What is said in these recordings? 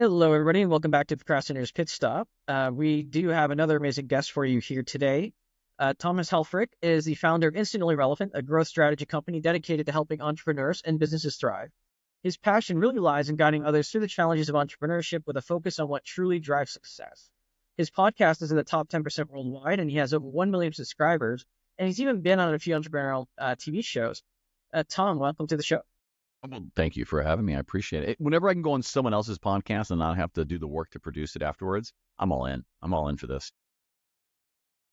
Hello, everybody, and welcome back to Procrastinator's Pitstop. We do have another amazing guest for you here today. Thomas Helfrich is the founder of Instantly Relevant, a growth strategy company dedicated to helping entrepreneurs and businesses thrive. His passion really lies in guiding others through the challenges of entrepreneurship with a focus on what truly drives success. His podcast is in the top 10% worldwide, and he has over 1 million subscribers, and he's even been on a few entrepreneurial TV shows. Tom, welcome to the show. Well, thank you for having me. I appreciate it. Whenever I can go on someone else's podcast and not have to do the work to produce it afterwards, I'm all in. I'm all in for this.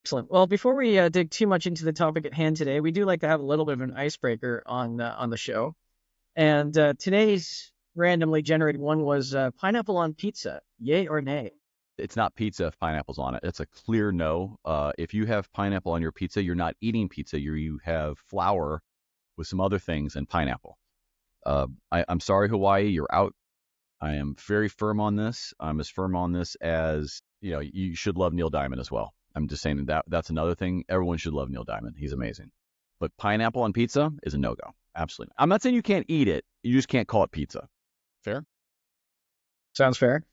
Excellent. Well, before we dig too much into the topic at hand today, we do like to have a little bit of an icebreaker on the show. And today's randomly generated one was pineapple on pizza, yay or nay? It's not pizza if pineapple's on it. It's a clear no. If you have pineapple on your pizza, you're not eating pizza. You have flour with some other things and pineapple. I'm sorry, Hawaii, you're out. I am very firm on this. I'm as firm on this as, you should love Neil Diamond as well. I'm just saying that's another thing. Everyone should love Neil Diamond. He's amazing. But pineapple on pizza is a no-go. Absolutely. I'm not saying you can't eat it. You just can't call it pizza. Fair? Sounds fair.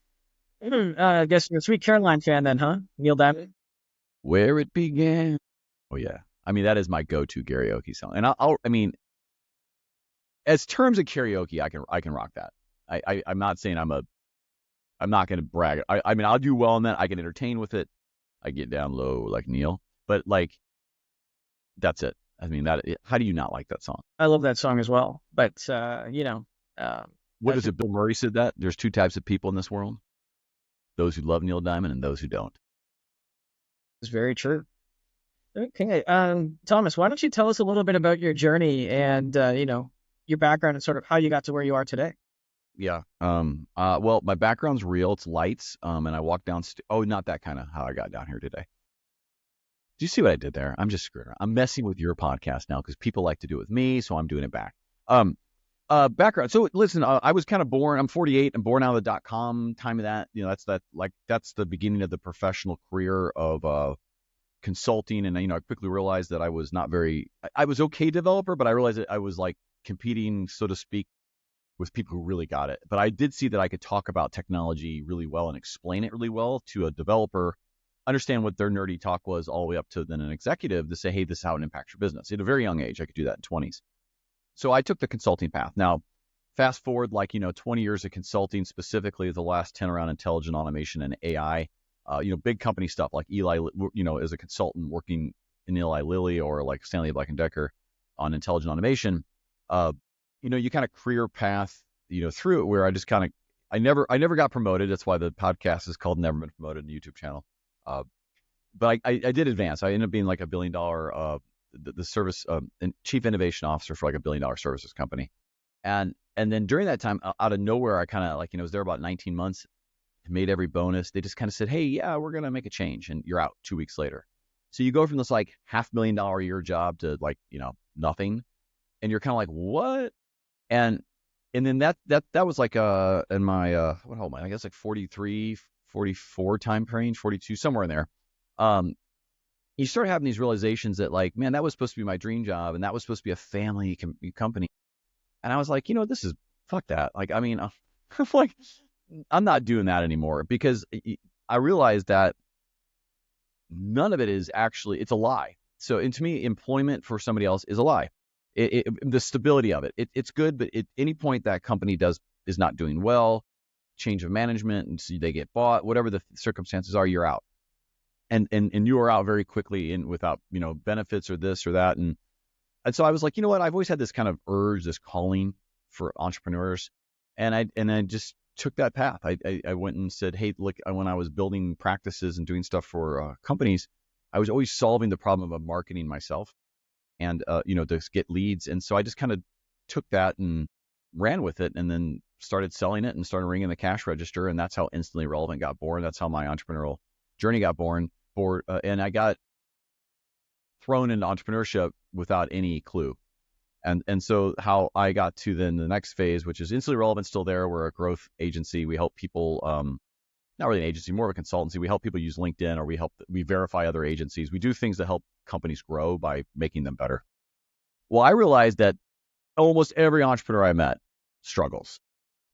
I guess you're a Sweet Caroline fan then, huh? Neil Diamond? Where it began. Oh, yeah. I mean, that is my go-to karaoke song. And as terms of karaoke, I can rock that. I'm not saying I'm not going to brag. I mean, I'll do well in that. I can entertain with it. I get down low like Neil, but that's it. I mean, how do you not like that song? I love that song as well. But, what is it? Bill Murray said that there's two types of people in this world. Those who love Neil Diamond and those who don't. It's very true. Okay. Thomas, why don't you tell us a little bit about your journey and, your background and sort of how you got to where you are today? Yeah. Well, my background's real. It's lights. And I walked down. Not that kind of how I got down here today. Do you see what I did there? I'm just screwing around. I'm messing with your podcast now because people like to do it with me, so I'm doing it back. Background. So listen, I was kind of born. I'm 48. I'm born out of the .com time of that. That's the beginning of the professional career of consulting. And I quickly realized that I was not very. I was okay developer, but I realized that I was competing, so to speak, with people who really got it. But I did see that I could talk about technology really well and explain it really well to a developer, understand what their nerdy talk was all the way up to then an executive to say, hey, this is how it impacts your business. At a very young age, I could do that in 20s. So I took the consulting path. Now, fast forward 20 years of consulting, specifically the last 10 around intelligent automation and AI, big company stuff like Eli, as a consultant working in Eli Lilly or like Stanley Black & Decker on intelligent automation. You kind of career path, through it where I just kind of, I never got promoted. That's why the podcast is called Never Been Promoted, the YouTube channel. But I did advance. I ended up being like $1 billion, the service and chief innovation officer for like $1 billion services company. And then during that time, out of nowhere, I kind of was there about 19 months, made every bonus. They just kind of said, hey, yeah, we're going to make a change. And you're out 2 weeks later. So you go from this $500,000 a year job to nothing. And you're kind of like, what? And then that was in my, what old am I? I guess 43, 44 time range, 42, somewhere in there. You start having these realizations that man, that was supposed to be my dream job. And that was supposed to be a family company. And I was like, this is, fuck that. I'm not doing that anymore because I realized that none of it is actually, it's a lie. So to me, employment for somebody else is a lie. The stability of it, it's good, but at any point that company is not doing well, change of management, and so they get bought, whatever the circumstances are, you're out, and you are out very quickly and without benefits or this or that, and so I was like, what? I've always had this kind of urge, this calling for entrepreneurs, and I just took that path. I went and said, hey, look, when I was building practices and doing stuff for companies, I was always solving the problem of marketing myself. And, to get leads. And so I just kind of took that and ran with it and then started selling it and started ringing the cash register. And that's how Instantly Relevant got born. That's how my entrepreneurial journey got born. And I got thrown into entrepreneurship without any clue. And so how I got to then the next phase, which is Instantly Relevant, still there. We're a growth agency. We help people, not really an agency, more of a consultancy. We help people use LinkedIn, or we verify other agencies. We do things to help companies grow by making them better. Well, I realized that almost every entrepreneur I met struggles.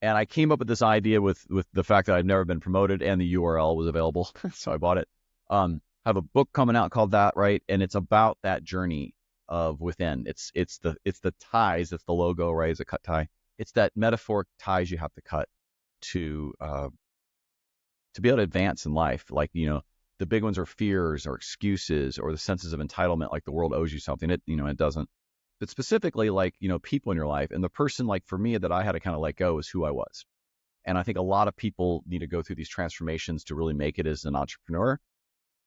And I came up with this idea with the fact that I'd never been promoted and the URL was available. So I bought it. I have a book coming out called that, right? And it's about that journey of within. It's the ties, it's the logo, right? It's a cut tie. It's that metaphoric ties you have to cut to be able to advance in life. Like, the big ones are fears or excuses or the senses of entitlement, like the world owes you something. It doesn't. But specifically, like, people in your life, and the person, like for me, that I had to kind of let go is who I was. And I think a lot of people need to go through these transformations to really make it as an entrepreneur.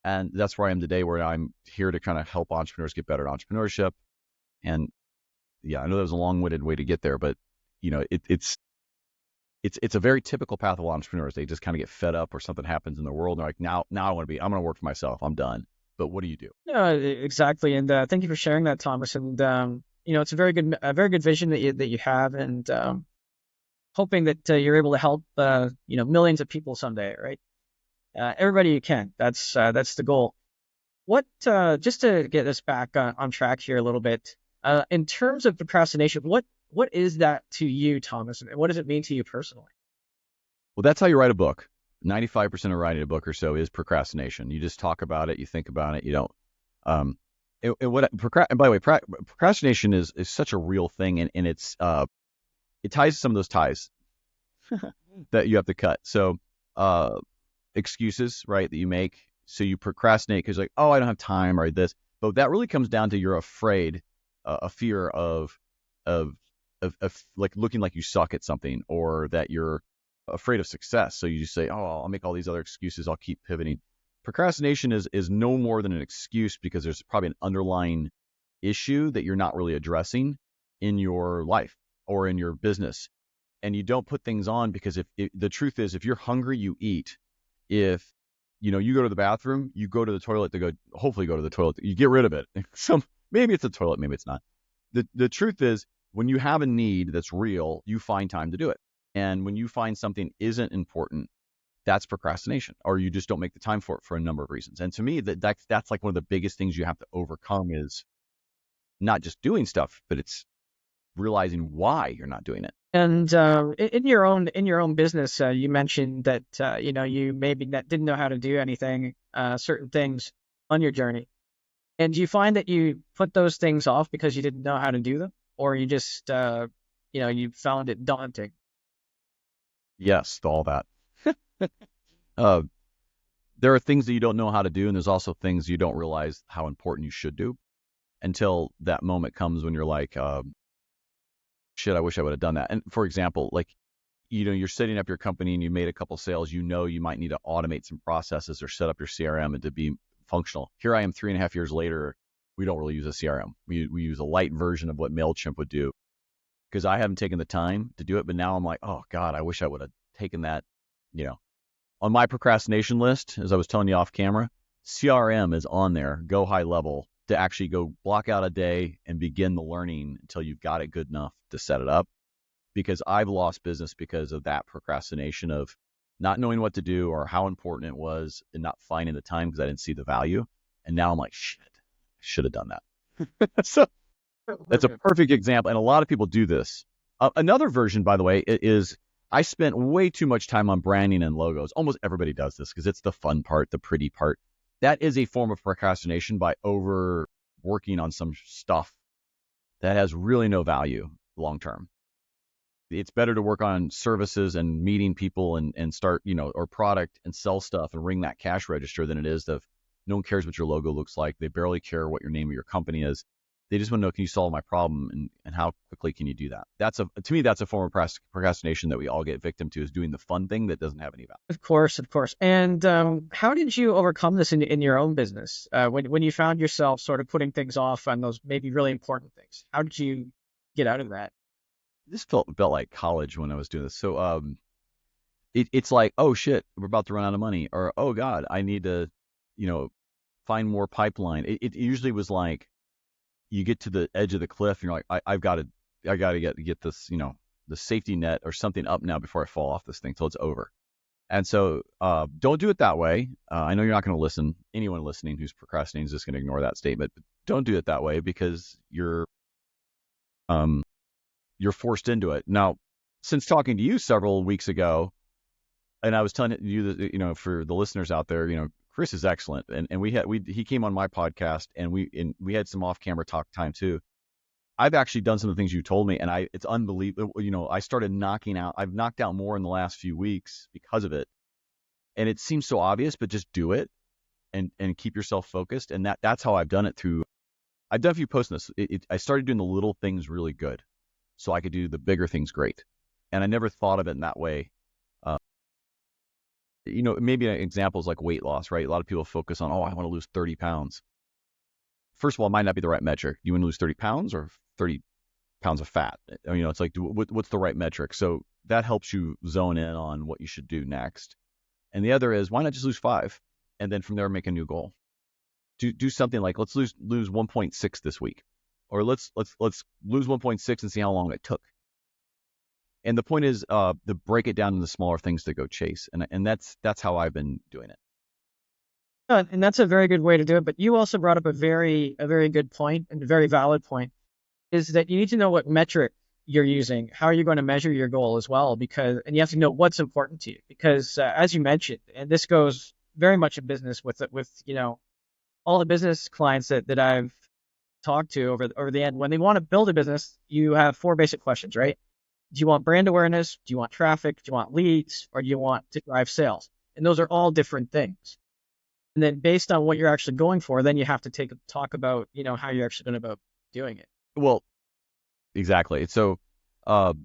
And that's where I am today, where I'm here to kind of help entrepreneurs get better at entrepreneurship. And yeah, I know that was a long-winded way to get there, but it's a very typical path of entrepreneurs. They just kind of get fed up or something happens in the world. And they're like, now I'm going to work for myself. I'm done. But what do you do? Yeah, exactly. And thank you for sharing that, Thomas. And it's a very good vision that you have, and hoping that you're able to help millions of people someday, right? Everybody you can. That's the goal. What just to get us back on track here a little bit, in terms of procrastination, what is that to you, Thomas, and what does it mean to you personally? Well, that's how you write a book. 95% of writing a book or so is procrastination. You just talk about it, you think about it, you don't. And by the way, procrastination is such a real thing, and it ties to some of those ties that you have to cut. So excuses, right, that you make. So you procrastinate because like, oh, I don't have time or this. But that really comes down to you're afraid, a fear of like looking like you suck at something, or that you're afraid of success. So you just say, oh, I'll make all these other excuses. I'll keep pivoting. Procrastination is no more than an excuse, because there's probably an underlying issue that you're not really addressing in your life or in your business. And you don't put things on because the truth is, if you're hungry, you eat. If you go to the bathroom, you go to the toilet hopefully go to the toilet. You get rid of it. So maybe it's a toilet, maybe it's not. The truth is, when you have a need that's real, you find time to do it. And when you find something isn't important, that's procrastination, or you just don't make the time for it for a number of reasons. And to me, that's like one of the biggest things you have to overcome, is not just doing stuff, but it's realizing why you're not doing it. And in your own business, you mentioned that you maybe didn't know how to do anything, certain things on your journey. And do you find that you put those things off because you didn't know how to do them, or you just you found it daunting? Yes, to all that. There are things that you don't know how to do, and there's also things you don't realize how important you should do until that moment comes when you're like, shit, I wish I would have done that. And for example, like, you're setting up your company and you made a couple sales, you might need to automate some processes or set up your CRM and to be functional. Here I am 3.5 years later, we don't really use a CRM. We use a light version of what MailChimp would do, because I haven't taken the time to do it. But now I'm like, oh God, I wish I would have taken that, on my procrastination list, as I was telling you off camera. CRM is on there, go high level, to actually go block out a day and begin the learning until you've got it good enough to set it up. Because I've lost business because of that procrastination of not knowing what to do or how important it was, and not finding the time because I didn't see the value. And now I'm like, shit, I should have done that. So that's a perfect example. And a lot of people do this. Another version, by the way, is I spent way too much time on branding and logos. Almost everybody does this because it's the fun part, the pretty part. That is a form of procrastination by overworking on some stuff that has really no value long term. It's better to work on services and meeting people and start, or product, and sell stuff and ring that cash register, than it is to, no one cares what your logo looks like. They barely care what your name of your company is. They just want to know, can you solve my problem, and how quickly can you do that? To me, that's a form of procrastination that we all get victim to, is doing the fun thing that doesn't have any value. Of course. And how did you overcome this in your own business? When you found yourself sort of putting things off on those maybe really important things, how did you get out of that? This felt like college when I was doing this. So it's like, oh shit, we're about to run out of money, or oh God, I need to, find more pipeline. It usually was like, you get to the edge of the cliff and you're like, I got to get this, the safety net or something up now before I fall off this thing till it's over. And so don't do it that way. I know you're not going to listen. Anyone listening who's procrastinating is just going to ignore that statement. But don't do it that way, because you're forced into it. Now, since talking to you several weeks ago, and I was telling you that, for the listeners out there, Chris is excellent. And he came on my podcast, and we had some off-camera talk time too. I've actually done some of the things you told me, and it's unbelievable. I've knocked out more in the last few weeks because of it. And it seems so obvious, but just do it and keep yourself focused. And that's how I've done it I've done a few posts on this. I started doing the little things really good so I could do the bigger things great. And I never thought of it in that way. Maybe an example is like weight loss, right? A lot of people focus on, I want to lose 30 pounds. First of all, it might not be the right metric. You want to lose 30 pounds or 30 pounds of fat? It's like, what's the right metric? So that helps you zone in on what you should do next. And the other is, why not just lose 5? And then from there, make a new goal. Do something like, let's lose 1.6 this week. Or let's lose 1.6 and see how long it took. And the point is to break it down into smaller things to go chase. And that's how I've been doing it. And that's a very good way to do it. But you also brought up a very good point, and a very valid point, is that you need to know what metric you're using. How are you going to measure your goal as well? And you have to know what's important to you. Because as you mentioned, and this goes very much in business with all the business clients that I've talked to over the end, when they want to build a business, you have 4 basic questions, right? Do you want brand awareness? Do you want traffic? Do you want leads? Or do you want to drive sales? And those are all different things. And then based on what you're actually going for, then you have to talk about, how you're actually going about doing it. Well, exactly. So, but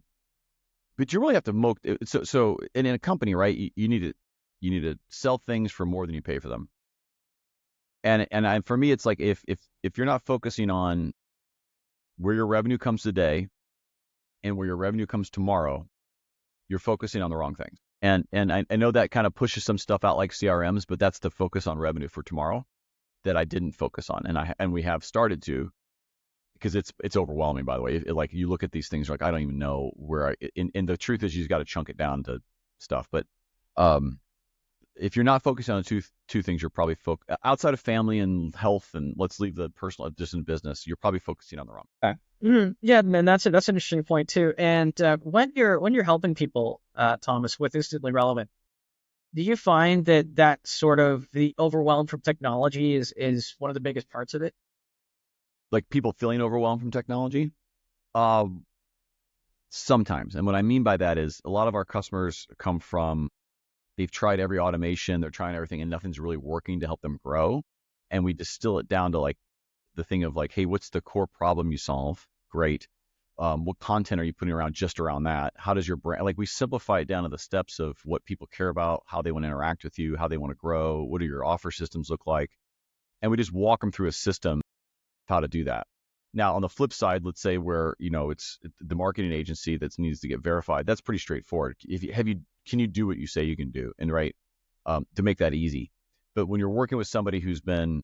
you really have to so in a company, right? You need to sell things for more than you pay for them. And for me, it's like if you're not focusing on where your revenue comes today and where your revenue comes tomorrow, you're focusing on the wrong thing. And I know that kind of pushes some stuff out like CRMs, but that's the focus on revenue for tomorrow that I didn't focus on. And we have started to, because it's overwhelming, by the way. Like you look at these things, like I don't even know where and the truth is, you just got to chunk it down to stuff. But if you're not focusing on two things, you're probably outside of family and health, and let's leave the personal just in business, you're probably focusing on the wrong. Okay. Mm-hmm. Yeah, and that's an interesting point too. And when you're helping people, Thomas, with instantly relevant, do you find that sort of the overwhelm from technology is one of the biggest parts of it? Like people feeling overwhelmed from technology? Sometimes. And what I mean by that is a lot of our customers come from, they've tried every automation, they're trying everything, and nothing's really working to help them grow. And we distill it down to like the thing of like, hey, what's the core problem you solve? Great. What content are you putting just around that? How does your brand, like we simplify it down to the steps of what people care about, how they want to interact with you, how they want to grow, what do your offer systems look like? And we just walk them through a system of how to do that. Now, on the flip side, let's say where, it's the marketing agency that needs to get verified. That's pretty straightforward. Can you do what you say you can do? And to make that easy. But when you're working with somebody who's been,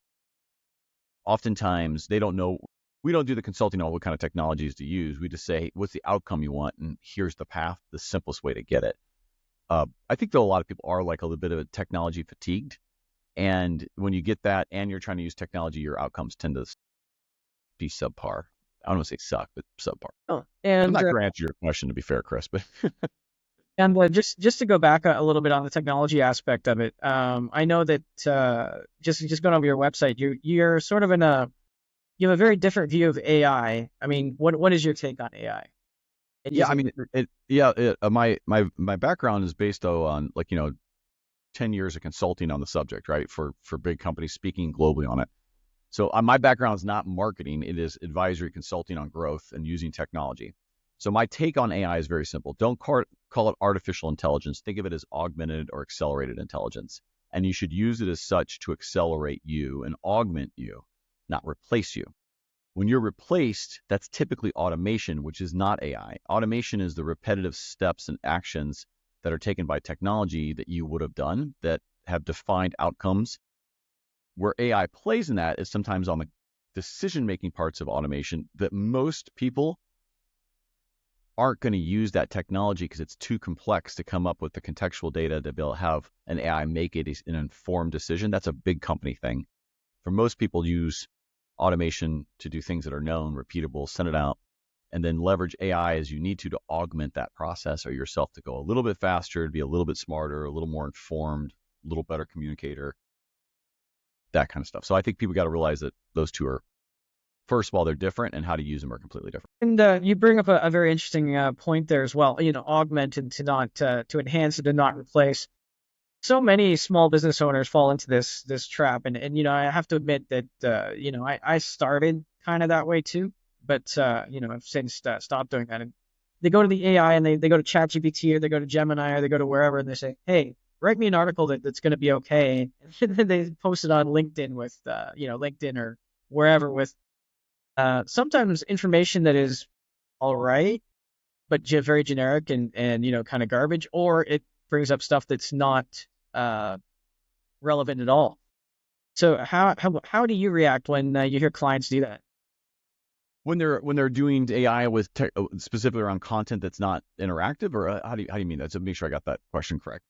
oftentimes they don't know, we don't do the consulting on what kind of technologies to use. We just say, hey, what's the outcome you want? And here's the path, the simplest way to get it. I think though a lot of people are like a little bit of a technology fatigued. And when you get that and you're trying to use technology, your outcomes tend to be subpar. I don't want to say suck, but subpar. Oh, and I'm not going to answer your question, to be fair, Chris, but and just to go back a little bit on the technology aspect of it, I know that just going over your website, you're sort of you have a very different view of AI. I mean, what is your take on AI? Yeah, I mean, my background is based on 10 years of consulting on the subject, right? For big companies, speaking globally on it. So my background is not marketing; it is advisory consulting on growth and using technology. So my take on AI is very simple. Don't call it artificial intelligence. Think of it as augmented or accelerated intelligence. And you should use it as such to accelerate you and augment you, not replace you. When you're replaced, that's typically automation, which is not AI. Automation is the repetitive steps and actions that are taken by technology that you would have done that have defined outcomes. Where AI plays in that is sometimes on the decision-making parts of automation that most people aren't going to use that technology because it's too complex to come up with the contextual data to be able to have an AI make it an informed decision. That's a big company thing. For most people, use automation to do things that are known, repeatable, send it out, and then leverage AI as you need to augment that process or yourself to go a little bit faster, to be a little bit smarter, a little more informed, a little better communicator, that kind of stuff. So I think people got to realize that those two are, first of all, they're different, and how to use them are completely different. And you bring up a very interesting point there as well. Augment and to not to enhance and to not replace. So many small business owners fall into this trap, and I have to admit that I started kind of that way too, but I've since stopped doing that. And they go to the AI and they go to ChatGPT or they go to Gemini or they go to wherever and they say, hey, write me an article that's going to be okay. And then they post it on LinkedIn with LinkedIn or wherever with sometimes information that is all right, but very generic and kind of garbage, or it brings up stuff that's not uh, relevant at all. So how do you react when you hear clients do that? When they're doing AI with specifically around content that's not interactive, or how do you mean that? So make sure I got that question correct.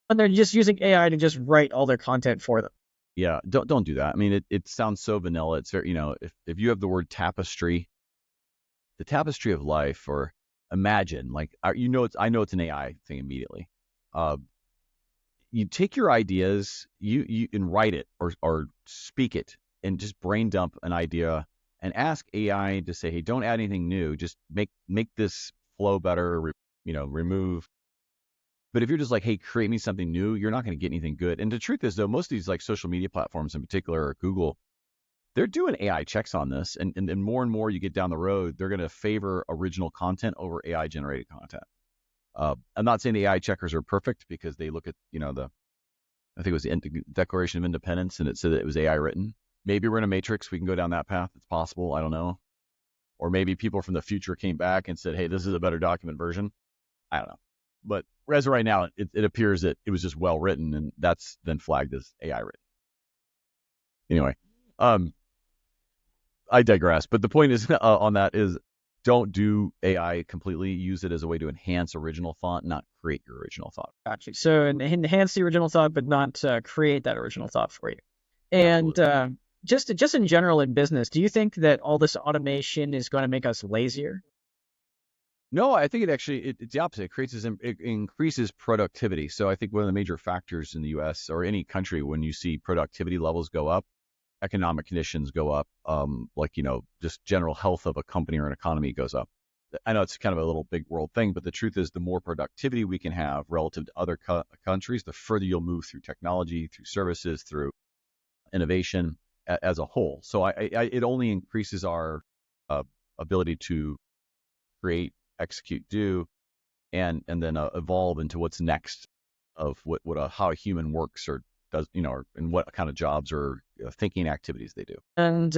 When they're just using AI to just write all their content for them. Yeah, don't do that. I mean, it sounds so vanilla. It's very, if you have the word tapestry, the tapestry of life, or imagine, like, I know it's an AI thing immediately. Uh, you take your ideas, you and write it or speak it, and just brain dump an idea and ask AI to say, hey, don't add anything new, just make this flow better, remove. But if you're just like, hey, create me something new, you're not going to get anything good. And the truth is, though, most of these like social media platforms in particular, or Google, they're doing AI checks on this, and more you get down the road, they're going to favor original content over AI generated content. I'm not saying the AI checkers are perfect, because they look at, I think it was the Declaration of Independence, and it said that it was AI written. Maybe we're in a matrix. We can go down that path. It's possible. I don't know. Or maybe people from the future came back and said, hey, this is a better document version. I don't know. But as of right now, it appears that it was just well written, and that's then flagged as AI written. Anyway, I digress. But the point is on that is, don't do AI completely. Use it as a way to enhance original thought, not create your original thought. Gotcha. So enhance the original thought, but not create that original thought for you. And just in general in business, do you think that all this automation is going to make us lazier? No, I think it's the opposite. It increases productivity. So I think one of the major factors in the U.S. or any country, when you see productivity levels go up, economic conditions go up, just general health of a company or an economy goes up. I know it's kind of a little big world thing, but the truth is, the more productivity we can have relative to other countries, the further you'll move through technology, through services, through innovation as a whole. So it only increases our ability to create, execute, do, and then evolve into what's next of how a human works or does, and what kind of jobs or thinking activities they do. And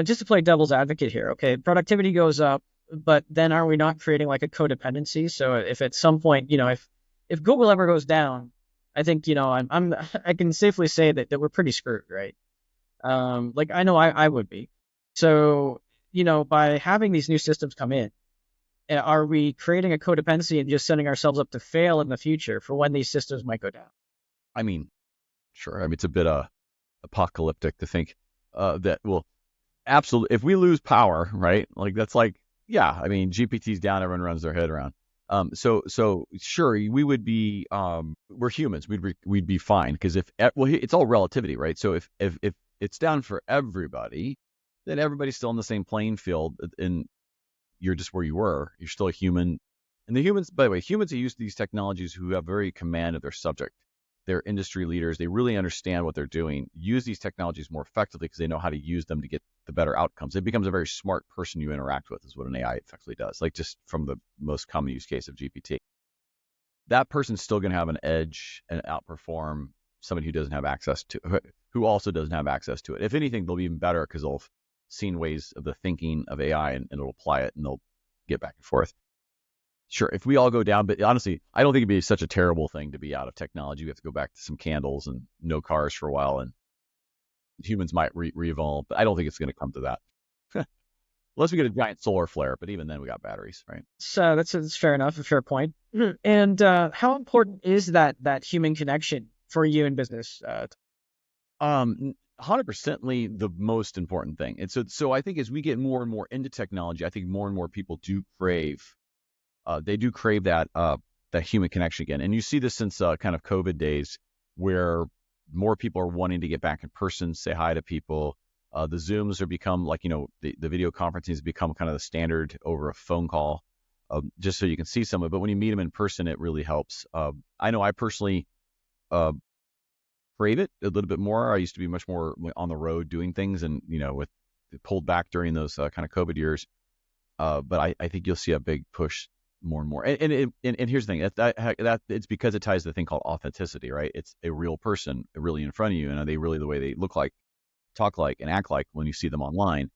just to play devil's advocate here, okay, productivity goes up, but then are we not creating like a codependency? So if at some point, if Google ever goes down, I think I can safely say that we're pretty screwed, right? Like I know I would be. So by having these new systems come in, are we creating a codependency and just setting ourselves up to fail in the future for when these systems might go down? I mean, sure. I mean, it's a bit apocalyptic to think that, well, absolutely, if we lose power, right? Like that's like, yeah, I mean, GPT's down, everyone runs their head around. So sure, we would be, we're humans, we'd be fine, because it's all relativity, right? So if it's down for everybody, then everybody's still on the same playing field, and you're just where you were. You're still a human. And the humans, by the way, humans who use these technologies, who have very command of their subject, they're industry leaders, they really understand what they're doing, use these technologies more effectively because they know how to use them to get the better outcomes. It becomes a very smart person you interact with, is what an AI effectively does. Like, just from the most common use case of GPT, that person's still going to have an edge and outperform somebody who also doesn't have access to it. If anything, they'll be even better because they'll have seen ways of the thinking of AI, and it'll apply it, and they'll get back and forth. Sure, if we all go down, but honestly, I don't think it'd be such a terrible thing to be out of technology. We have to go back to some candles and no cars for a while, and humans might re-evolve, but I don't think it's going to come to that. Unless we get a giant solar flare, but even then we got batteries, right? So that's fair enough, a fair point. And how important is that human connection for you in business? 100%ly the most important thing. And so I think as we get more and more into technology, I think more and more people do crave, they do crave that human connection again. And you see this since kind of COVID days, where more people are wanting to get back in person, say hi to people. The Zooms are become like, the video conferencing has become kind of the standard over a phone call, just so you can see someone. But when you meet them in person, it really helps. I know I personally uh, crave it a little bit more. I used to be much more on the road doing things, and with pulled back during those kind of COVID years. But I think you'll see a big push more and more. And here's the thing, that it's because it ties to the thing called authenticity, right? It's a real person really in front of you, and are they really the way they look like, talk like, and act like when you see them online?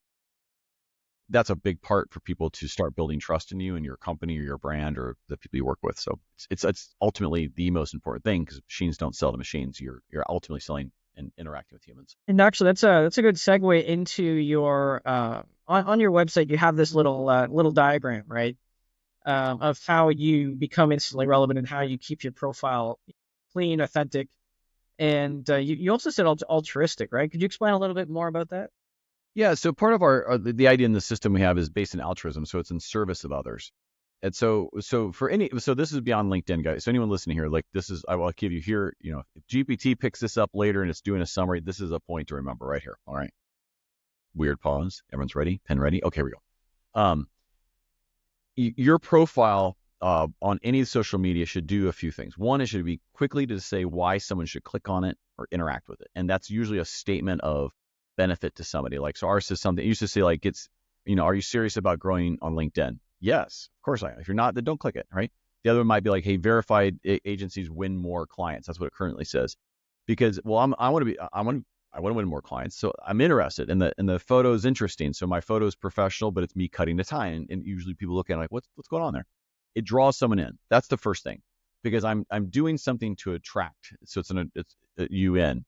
That's a big part for people to start building trust in you and your company or your brand or the people you work with. So it's ultimately the most important thing, because machines don't sell to machines. You're ultimately selling and interacting with humans. And actually, that's a good segue into your on your website. You have this little diagram, right, of how you become instantly relevant and how you keep your profile clean, authentic, and you also said altruistic, right? Could you explain a little bit more about that? Yeah, so part of our the idea in the system we have is based in altruism, so it's in service of others. And so this is beyond LinkedIn, guys. So anyone listening here, like I will give you here, if GPT picks this up later and it's doing a summary, this is a point to remember right here. All right. Weird pause. Everyone's ready? Pen ready? Okay, here we go. Your profile on any social media should do a few things. One, it should be quickly to say why someone should click on it or interact with it. And that's usually a statement of benefit to somebody. Like, so ours is something, it used to say like, are you serious about growing on LinkedIn? Yes, of course I am. If you're not, then don't click it, right? The other one might be like, hey, verified agencies win more clients. That's what it currently says. Because, well, I want to win more clients. So I'm interested, and the photo is interesting. So my photo is professional, but it's me cutting the tie. And usually people look at it like, what's going on there? It draws someone in. That's the first thing, because I'm doing something to attract. So it's a UN.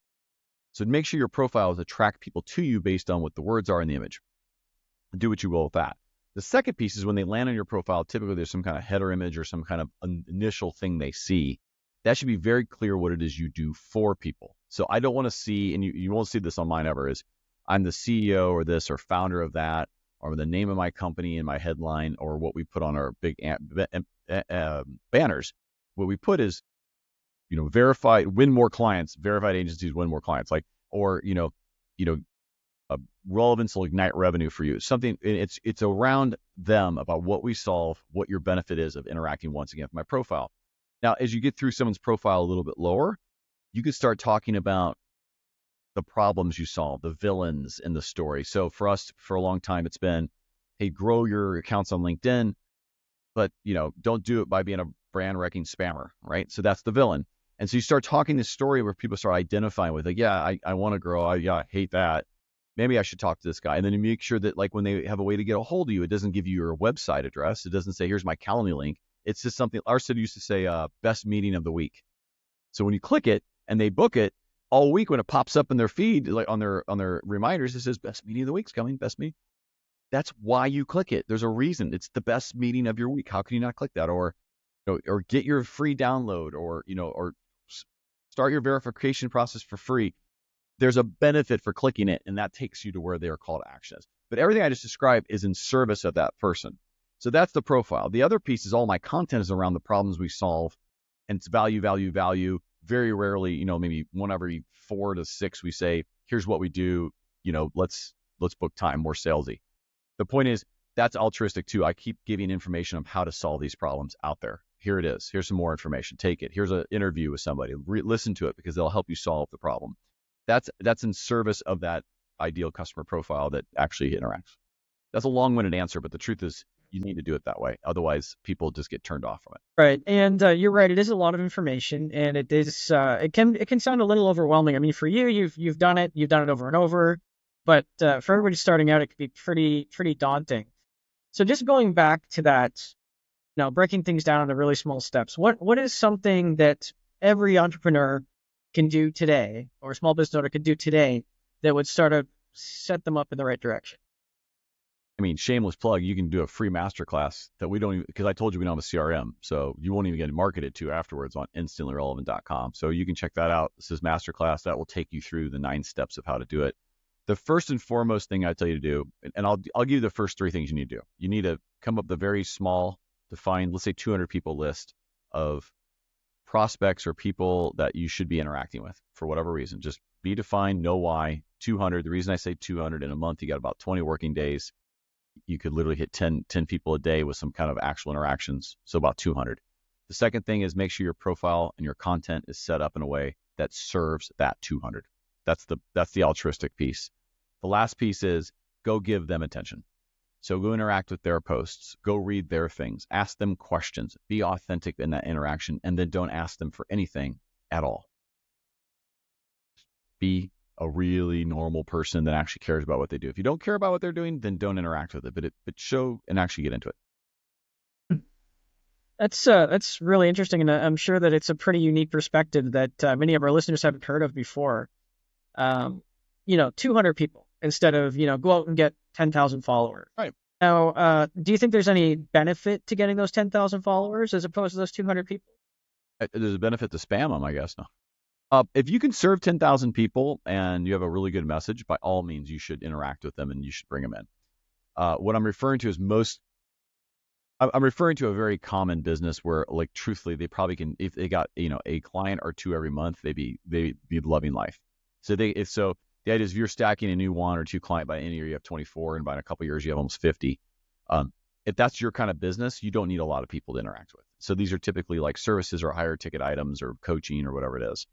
So make sure your profiles attract people to you based on what the words are in the image. Do what you will with that. The second piece is when they land on your profile, typically there's some kind of header image or some kind of initial thing they see. That should be very clear what it is you do for people. So I don't want to see, and you won't see this on mine ever, is I'm the CEO or this or founder of that, or the name of my company in my headline, or what we put on our big banners. What we put is, verified, win more clients, verified agencies win more clients, like, or, relevance will ignite revenue for you. Something, it's around them, about what we solve, what your benefit is of interacting once again with my profile. Now, as you get through someone's profile a little bit lower, you could start talking about the problems you solve, the villains in the story. So for us, for a long time, it's been, hey, grow your accounts on LinkedIn, but don't do it by being a brand wrecking spammer, right? So that's the villain. And so you start talking this story where people start identifying with, like, yeah, I want to grow. I hate that. Maybe I should talk to this guy. And then you make sure that, like, when they have a way to get a hold of you, it doesn't give you your website address. It doesn't say, here's my Calendly link. It's just something, ours used to say, best meeting of the week. So when you click it and they book it, all week when it pops up in their feed, like on their reminders, it says best meeting of the week's coming, best meeting. That's why you click it. There's a reason. It's the best meeting of your week. How can you not click that? Or get your free download, or start your verification process for free. There's a benefit for clicking it, and that takes you to where their call to action is. But everything I just described is in service of that person. So that's the profile. The other piece is all my content is around the problems we solve, and it's value, value, value. Very rarely, maybe one every 4 to 6, we say, here's what we do. Let's book time, more salesy. The point is, that's altruistic too. I keep giving information on how to solve these problems out there. Here it is. Here's some more information. Take it. Here's an interview with somebody. Listen to it, because they'll help you solve the problem. That's in service of that ideal customer profile that actually interacts. That's a long-winded answer, but the truth is, you need to do it that way. Otherwise, people just get turned off from it. Right, and you're right. It is a lot of information, and it is it can sound a little overwhelming. I mean, for you, you've done it over and over, but for everybody starting out, it can be pretty daunting. So just going back to that, breaking things down into really small steps. What is something that every entrepreneur can do today, or a small business owner can do today, that would start to set them up in the right direction? I mean, shameless plug, you can do a free masterclass that we don't even, because I told you we don't have a CRM, so you won't even get marketed to afterwards on instantly-relevant.com. So you can check that out. This is masterclass that will take you through the 9 steps of how to do it. The first and foremost thing I tell you to do, and I'll give you the first 3 things you need to do. You need to come up with a very small, defined, let's say 200 people list of prospects or people that you should be interacting with for whatever reason. Just be defined, know why. 200. The reason I say 200 in a month, you got about 20 working days. You could literally hit 10 people a day with some kind of actual interactions. So about 200. The second thing is make sure your profile and your content is set up in a way that serves that 200. That's the altruistic piece. The last piece is go give them attention. So go interact with their posts, go read their things, ask them questions, be authentic in that interaction, and then don't ask them for anything at all. Be a really normal person that actually cares about what they do. If you don't care about what they're doing, then don't interact with it, but show and actually get into it. That's really interesting, and I'm sure that it's a pretty unique perspective that many of our listeners haven't heard of before. 200 people instead of, go out and get 10,000 followers. Right. Now, do you think there's any benefit to getting those 10,000 followers as opposed to those 200 people? There's a benefit to spam them, I guess. No. If you can serve 10,000 people and you have a really good message, by all means, you should interact with them and you should bring them in. What I'm referring to is I'm referring to a very common business where, like, truthfully, they probably can, if they got, a client or 2 every month, they'd be loving life. So the idea is if you're stacking a new 1 or 2 client by the end of the year, you have 24, and by a couple of years, you have almost 50. If that's your kind of business, you don't need a lot of people to interact with. So these are typically like services or higher ticket items or coaching or whatever it is.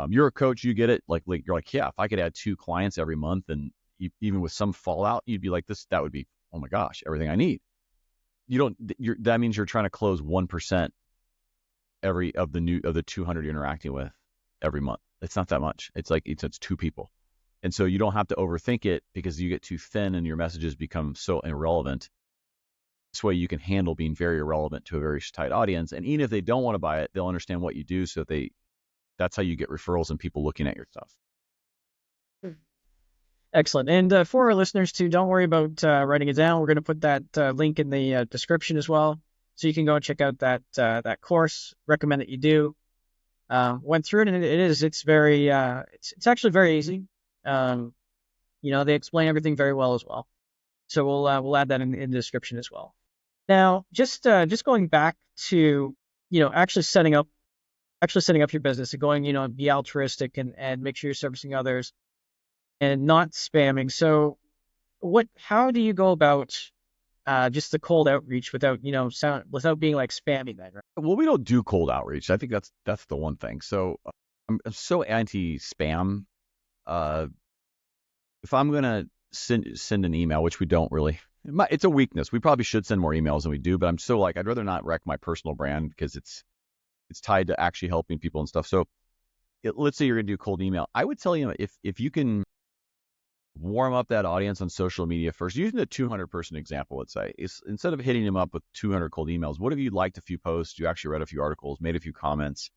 You're a coach, you get it. Like you're like, yeah, if I could add 2 clients every month, and even with some fallout, you'd be like, that would be, oh my gosh, everything I need. That means you're trying to close 1% of the 200 you're interacting with every month. It's not that much. It's like it's 2 people. And so you don't have to overthink it because you get too thin and your messages become so irrelevant. This way you can handle being very irrelevant to a very tight audience. And even if they don't want to buy it, they'll understand what you do. So that's how you get referrals and people looking at your stuff. Excellent. And for our listeners too, don't worry about writing it down. We're going to put that link in the description as well. So you can go and check out that course. Recommend that you do. Went through it, and it's very, it's actually very easy. They explain everything very well as well. So we'll add that in the description as well. Now, just going back to, actually setting up your business and going, be altruistic and make sure you're servicing others and not spamming. So how do you go about just the cold outreach without being like spammy then, right? Well, we don't do cold outreach. I think that's the one thing. So I'm so anti-spam. If I'm going to send an email, which we don't really, it's a weakness. We probably should send more emails than we do, but I'm still like, I'd rather not wreck my personal brand because it's tied to actually helping people and stuff. So let's say you're going to do cold email. I would tell you, if you can warm up that audience on social media first, using the 200 person example, let's say, instead of hitting them up with 200 cold emails, what if you liked a few posts, you actually read a few articles, made a few comments,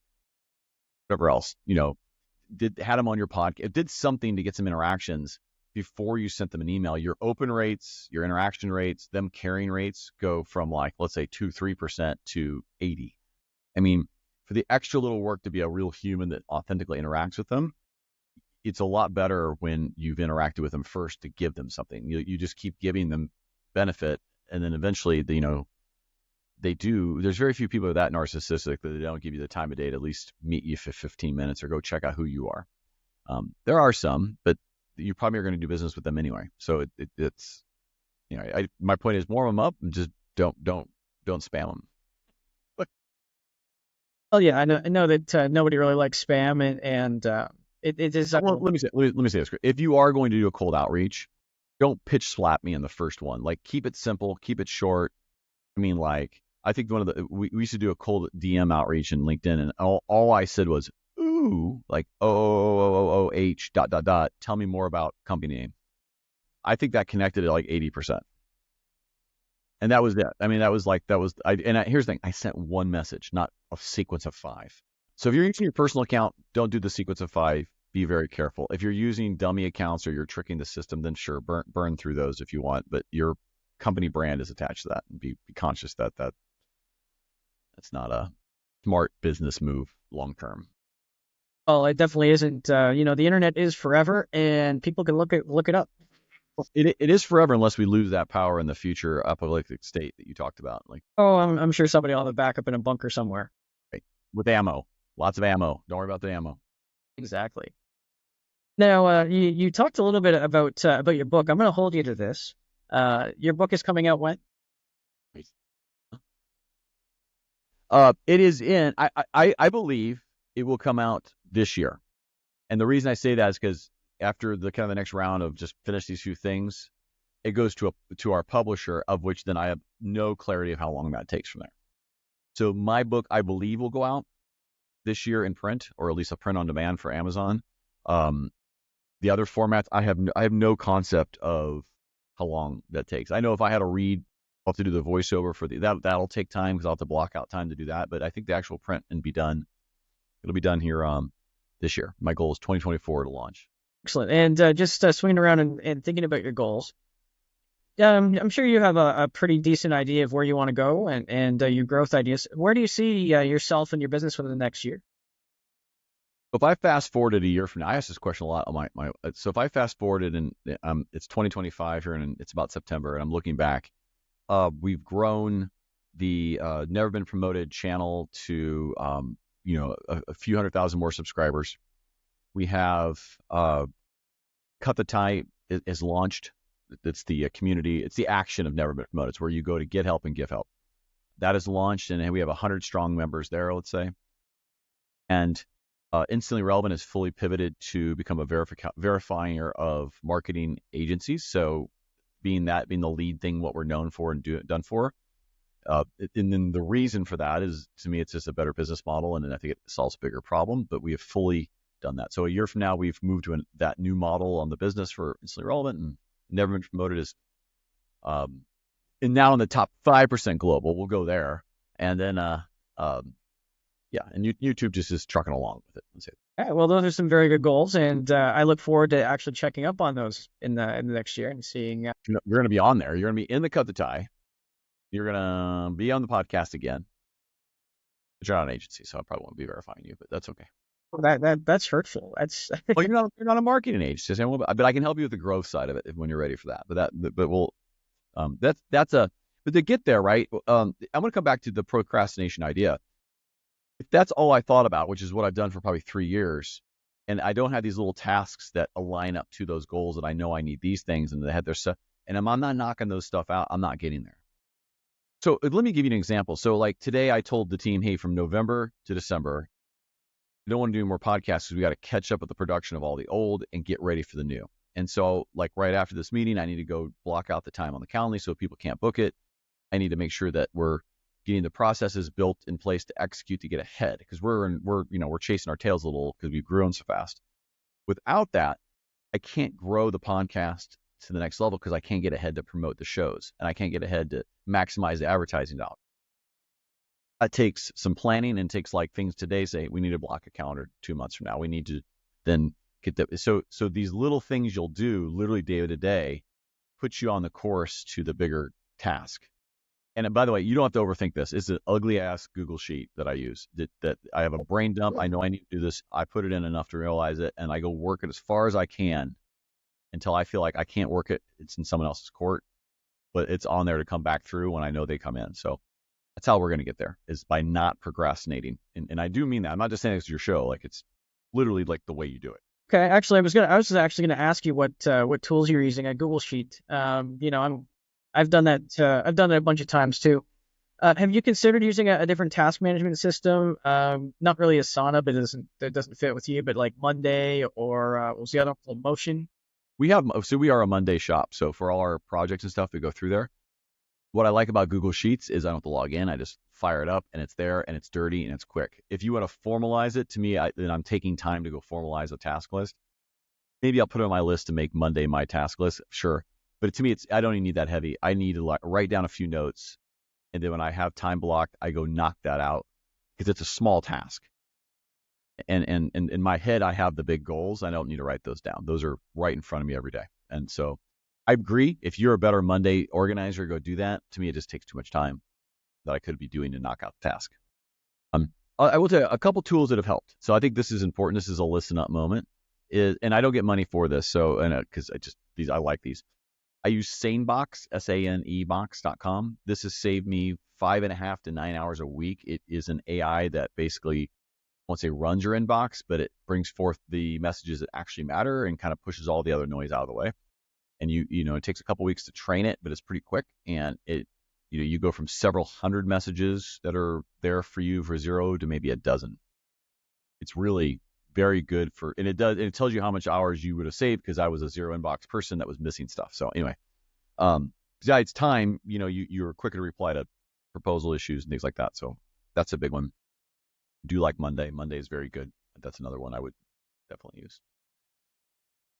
whatever else, had them on your podcast, did something to get some interactions before you sent them an email. Your open rates, your interaction rates, them carrying rates go from, like, let's say 2-3% to 80. I mean, for the extra little work to be a real human that authentically interacts with them, it's a lot better when you've interacted with them first to give them something. You just keep giving them benefit, and then eventually, they do. There's very few people who are that narcissistic that they don't give you the time of day to at least meet you for 15 minutes or go check out who you are. There are some, but you probably are going to do business with them anyway. So it's, my point is warm them up and just don't spam them. Well, yeah, I know that nobody really likes spam, and it is. Well, let me say this. If you are going to do a cold outreach, don't pitch slap me in the first one. Like, keep it simple, keep it short. I mean, like, I think we used to do a cold DM outreach in LinkedIn, and all I said was, ooh, like, OOOOH ... Tell me more about company name. I think that connected at like 80%. And that was it. I mean, here's the thing. I sent one message, not a sequence of 5. So if you're using your personal account, don't do the sequence of 5. Be very careful. If you're using dummy accounts or you're tricking the system, then sure, burn through those if you want. But your company brand is attached to that, and be conscious that that's not a smart business move long term. Well, it definitely isn't. The internet is forever, and people can look it up. It is forever unless we lose that power in the future apocalyptic state that you talked about, like Oh, I'm sure somebody will have a backup in a bunker somewhere. right, with ammo, lots of ammo. Don't worry about the ammo. Exactly. Now, you talked a little bit about your book. I'm going to hold you to this. Your book is coming out when? It is in. I believe it will come out this year, and the reason I say that is because after the kind of the next round of just finish these few things, it goes to our publisher, of which then I have no clarity of how long that takes from there. So my book, I believe, will go out this year in print, or at least a print on demand for Amazon. The other formats, I have no concept of how long that takes. I know if I had to read, I'll have to do the voiceover for that'll take time because I'll have to block out time to do that. But I think the actual print and be done. It'll be done here this year. My goal is 2024 to launch. Excellent. And just swinging around and thinking about your goals. I'm sure you have a pretty decent idea of where you want to go and your growth ideas. Where do you see yourself and your business within the next year? If I fast forwarded a year from now, I ask this question a lot on my so if I fast forwarded and it's 2025 here and it's about September and I'm looking back, we've grown the Never Been Promoted channel to a few 100,000 more subscribers. We have Cut the Tie is launched. It's the community. It's the action of Never Been Promoted. It's where you go to get help and give help. That is launched, and we have 100 strong members there, let's say. And Instantly Relevant is fully pivoted to become a verifier of marketing agencies. So being the lead thing, what we're known for and done for. And then the reason for that is, to me, it's just a better business model, and I think it solves a bigger problem. But we have fully done that. So a year from now, we've moved to that new model on the business for Instantly Relevant, and Never Been Promoted is, and now in the top 5% global. We'll go there, and then and YouTube just is trucking along with it. Let's say. All right, well, those are some very good goals, and I look forward to actually checking up on those in the next year and seeing. You're going to be on there. You're going to be in the Cut the Tie. You're going to be on the podcast again. But you're not an agency, so I probably won't be verifying you, but that's okay. That's hurtful. That's well, you're not a marketing agency, but I can help you with the growth side of it when you're ready for that. But to get there, right? I'm going to come back to the procrastination idea. If that's all I thought about, which is what I've done for probably 3 years, and I don't have these little tasks that align up to those goals, that I know I need these things, and they have their stuff, and I'm not knocking those stuff out, I'm not getting there. So let me give you an example. So like today, I told the team, hey, from November to December, I don't want to do more podcasts because we got to catch up with the production of all the old and get ready for the new. And so like right after this meeting, I need to go block out the time on the calendar so people can't book it. I need to make sure that we're getting the processes built in place to execute to get ahead, because we're chasing our tails a little because we've grown so fast. Without that, I can't grow the podcast to the next level because I can't get ahead to promote the shows, and I can't get ahead to maximize the advertising dollar. That takes some planning, and takes like things today say we need to block a calendar 2 months from now. We need to then get that. So these little things you'll do literally day to day put you on the course to the bigger task. And by the way, you don't have to overthink this. It's an ugly ass Google sheet that I use that I have a brain dump. I know I need to do this. I put it in enough to realize it, and I go work it as far as I can until I feel like I can't work it. It's in someone else's court, but it's on there to come back through when I know they come in. So that's how we're going to get there, is by not procrastinating. And I do mean that. I'm not just saying it's your show. Like, it's literally like the way you do it. Okay. Actually, I was actually going to ask you what tools you're using at Google Sheet. I've done that. I've done it a bunch of times too. Have you considered using a different task management system? Not really Asana, but it doesn't fit with you. But like Monday, or what was the other one? Motion? We are a Monday shop. So for all our projects and stuff, we go through there. What I like about Google Sheets is I don't have to log in. I just fire it up, and it's there, and it's dirty, and it's quick. If you want to formalize it, to me, then I'm taking time to go formalize a task list. Maybe I'll put it on my list to make Monday my task list. Sure. But to me, I don't even need that heavy. I need to write down a few notes, and then when I have time blocked, I go knock that out, because it's a small task. And in my head, I have the big goals. I don't need to write those down. Those are right in front of me every day. And so I agree. If you're a better Monday organizer, go do that. To me, it just takes too much time that I could be doing to knock out the task. I will tell you a couple tools that have helped. So I think this is important. This is a listen up moment. And I don't get money for this. So, and because I like these. I use SaneBox, SaneBox.com. This has saved me 5.5 to 9 hours a week. It is an AI that basically, I won't say runs your inbox, but it brings forth the messages that actually matter and kind of pushes all the other noise out of the way. And it takes a couple weeks to train it, but it's pretty quick. And you go from several hundred messages that are there for you for zero to maybe a dozen. It's really very good and it tells you how much hours you would have saved, because I was a zero inbox person that was missing stuff. So anyway, besides time, you're quicker to reply to proposal issues and things like that. So that's a big one. Do like Monday. Monday is very good. That's another one I would definitely use.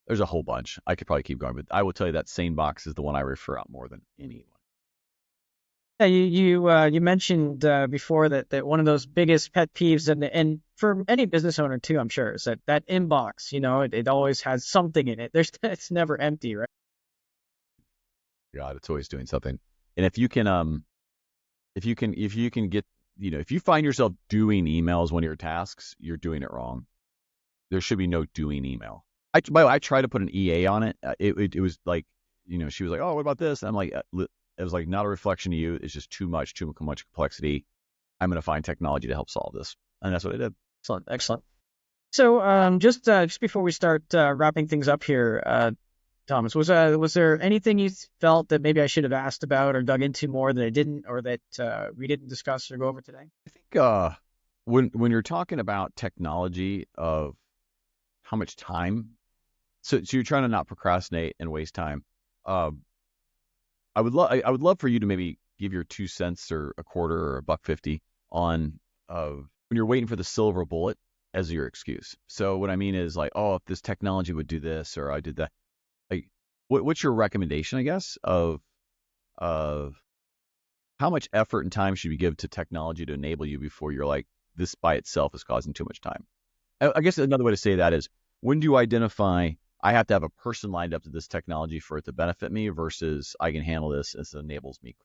There's a whole bunch. I could probably keep going, but I will tell you that SaneBox is the one I refer out more than anyone. Yeah, you mentioned before that one of those biggest pet peeves, and for any business owner too, I'm sure, is that inbox. It always has something in it. It's never empty, right? God, it's always doing something. And if you can get, if you find yourself doing emails one of your tasks, you're doing it wrong. There should be no doing email. I tried to put an EA on it. It was like, she was like, oh, what about this? And I'm like, it was like, not a reflection of you. It's just too much complexity. I'm going to find technology to help solve this. And that's what I did. Excellent. So just before we start wrapping things up here, Thomas, was there anything you felt that maybe I should have asked about or dug into more that I didn't, or that we didn't discuss or go over today? I think when you're talking about technology of how much time, so you're trying to not procrastinate and waste time. I would love for you to maybe give your 2 cents or a quarter or $1.50 on when you're waiting for the silver bullet as your excuse. So what I mean is like, oh, if this technology would do this, or I did that. Like, what's your recommendation, I guess, of how much effort and time should we give to technology to enable you before you're like, this by itself is causing too much time? I guess another way to say that is, when do you identify I have to have a person lined up to this technology for it to benefit me versus I can handle this as it enables me?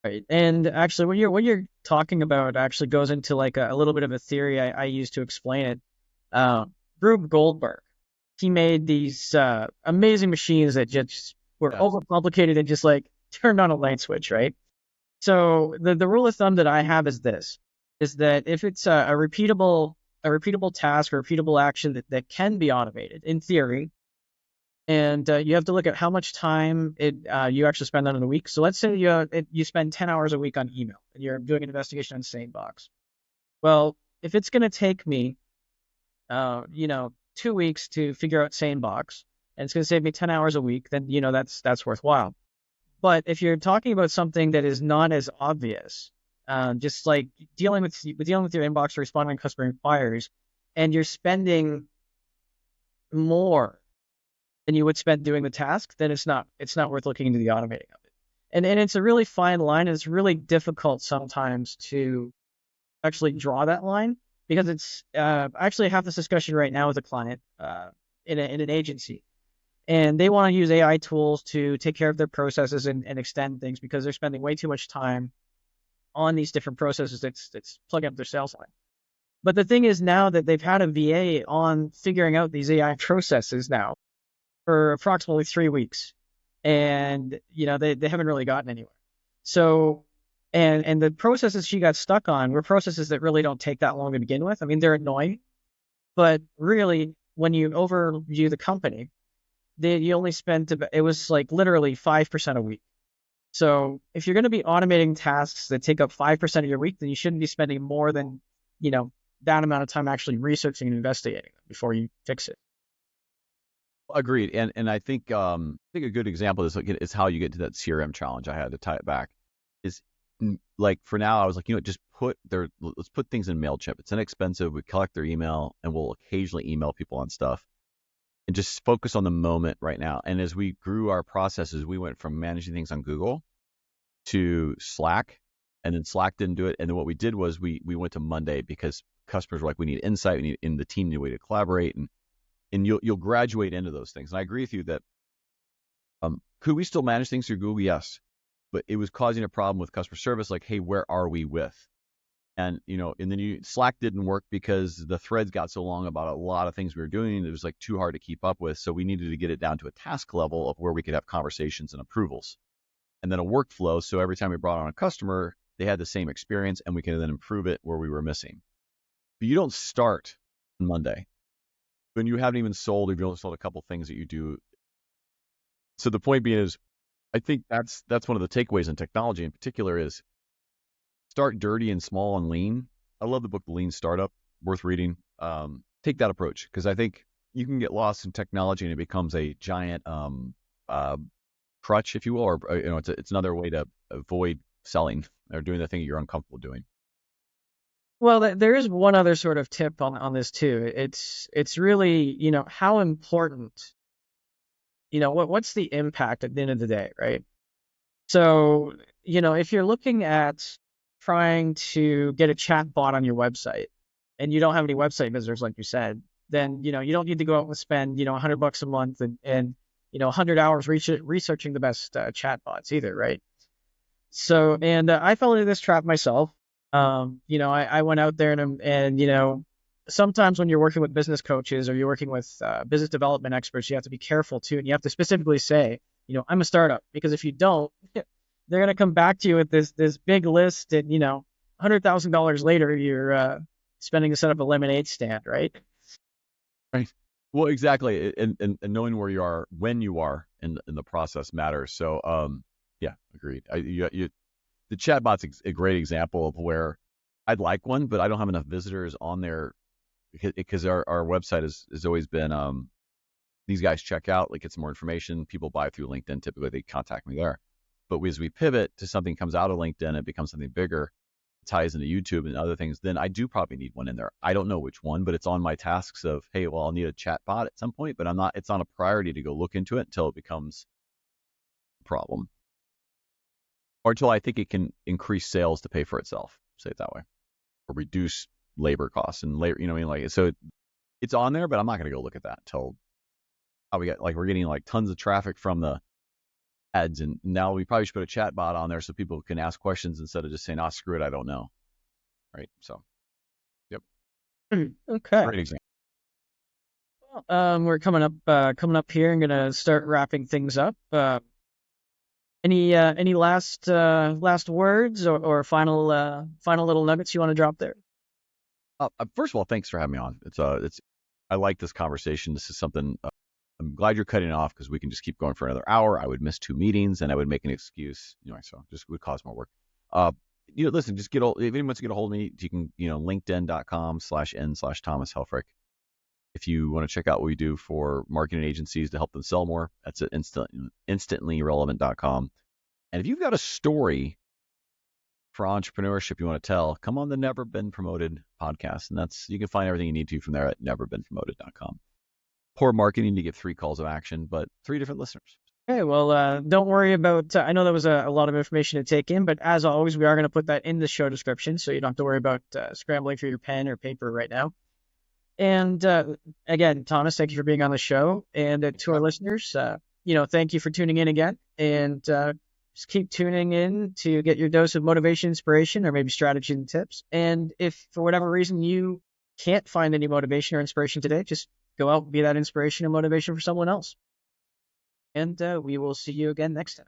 Right. And actually, what you're talking about actually goes into like a little bit of a theory I use to explain it. Rube Goldberg, he made these amazing machines that just were overcomplicated and just like turned on a light switch, right? So the rule of thumb that I have is that if it's a repeatable task or repeatable action that can be automated in theory, and you have to look at how much time you actually spend on it in a week. So let's say you spend 10 hours a week on email and you're doing an investigation on SaneBox. Well, if it's going to take me 2 weeks to figure out SaneBox, and it's going to save me 10 hours a week, then that's worthwhile. But if you're talking about something that is not as obvious, just like dealing with your inbox or responding to customer inquiries, and you're spending more than you would spend doing the task, then it's not worth looking into the automating of it. And it's a really fine line, and it's really difficult sometimes to actually draw that line, because it's I actually have this discussion right now with a client in an agency, and they want to use AI tools to take care of their processes and extend things, because they're spending way too much time on these different processes that's plugging up their sales line. But the thing is, now that they've had a VA on figuring out these AI processes now for approximately 3 weeks, and they haven't really gotten anywhere. So and the processes she got stuck on were processes that really don't take that long to begin with. I mean, they're annoying, but really, when you overview the company, you only spent it was like literally 5% a week. So if you're going to be automating tasks that take up 5% of your week, then you shouldn't be spending more than that amount of time actually researching and investigating before you fix it. Agreed. And I think a good example is how you get to that CRM challenge. I had to tie it back. Is like, for now, I was like, let's put things in MailChimp. It's inexpensive. We collect their email, and we'll occasionally email people on stuff, and just focus on the moment right now. And as we grew our processes, we went from managing things on Google to Slack, and then Slack didn't do it. And then what we did was we went to Monday, because customers were like, we need insight, in the team, need a way to collaborate, and you'll graduate into those things. And I agree with you that Could we still manage things through Google? Yes. But it was causing a problem with customer service, like, hey, where are we with? And, and then Slack didn't work because the threads got so long about a lot of things we were doing. It was like too hard to keep up with. So we needed to get it down to a task level of where we could have conversations and approvals. And then a workflow. So every time we brought on a customer, they had the same experience and we can then improve it where we were missing. But you don't start on Monday when you haven't even sold, or you've only sold a couple things that you do. So the point being is, I think that's one of the takeaways in technology in particular is start dirty and small and lean. I love the book, The Lean Startup, worth reading. Take that approach, because I think you can get lost in technology and it becomes a giant crutch, if you will, or it's another way to avoid selling or doing the thing you're uncomfortable doing. Well, there is one other sort of tip on this too. It's really, how important, what's the impact at the end of the day, right? So, if you're looking at trying to get a chat bot on your website and you don't have any website visitors, like you said, then, you don't need to go out and spend, $100 a month and 100 hours researching the best chat bots either, right? So, and I fell into this trap myself. I went out there and sometimes when you're working with business coaches or you're working with business development experts, you have to be careful too. And you have to specifically say, I'm a startup, because if you don't, they're going to come back to you with this big list, and, $100,000 later, you're spending to set up a lemonade stand, right? Right. Well, exactly. And knowing where you are, when you are in the process matters. So, yeah, agreed. The chatbot's a great example of where I'd like one, but I don't have enough visitors on there, because our website has always been, these guys check out, like, get some more information. People buy through LinkedIn. Typically, they contact me there. But as we pivot to something comes out of LinkedIn, it becomes something bigger, ties into YouTube and other things, then I do probably need one in there. I don't know which one, but it's on my tasks of, hey, well, I'll need a chat bot at some point, but it's not a priority to go look into it until it becomes a problem. Or until I think it can increase sales to pay for itself, say it that way, or reduce labor costs and labor, so it's on there, but I'm not going to go look at that until we're getting like tons of traffic from the ads, and now we probably should put a chat bot on there so people can ask questions instead of just saying, screw it, I don't know. Right. So, yep. Okay. Great example. We're coming up here. I'm gonna start wrapping things up. Any last words or final little nuggets you want to drop there? First of all, thanks for having me on. I like this conversation. This is something. I'm glad you're cutting it off, because we can just keep going for another hour. I would miss 2 meetings and I would make an excuse. So just would cause more work. Listen, just if anyone wants to get a hold of me, you can, linkedin.com/n/Thomas Helfrich. If you want to check out what we do for marketing agencies to help them sell more, that's at instantly-relevant.com. And if you've got a story for entrepreneurship you want to tell, come on the Never Been Promoted podcast. And you can find everything you need to from there at neverbeenpromoted.com. Poor marketing to get 3 calls of action, but 3 different listeners. Okay, well, don't worry about, I know that was a lot of information to take in, but as always, we are going to put that in the show description, so you don't have to worry about scrambling for your pen or paper right now. And again, Thomas, thank you for being on the show. And to our listeners, thank you for tuning in again. And just keep tuning in to get your dose of motivation, inspiration, or maybe strategy and tips. And if for whatever reason you can't find any motivation or inspiration today, just go out and be that inspiration and motivation for someone else. And we will see you again next time.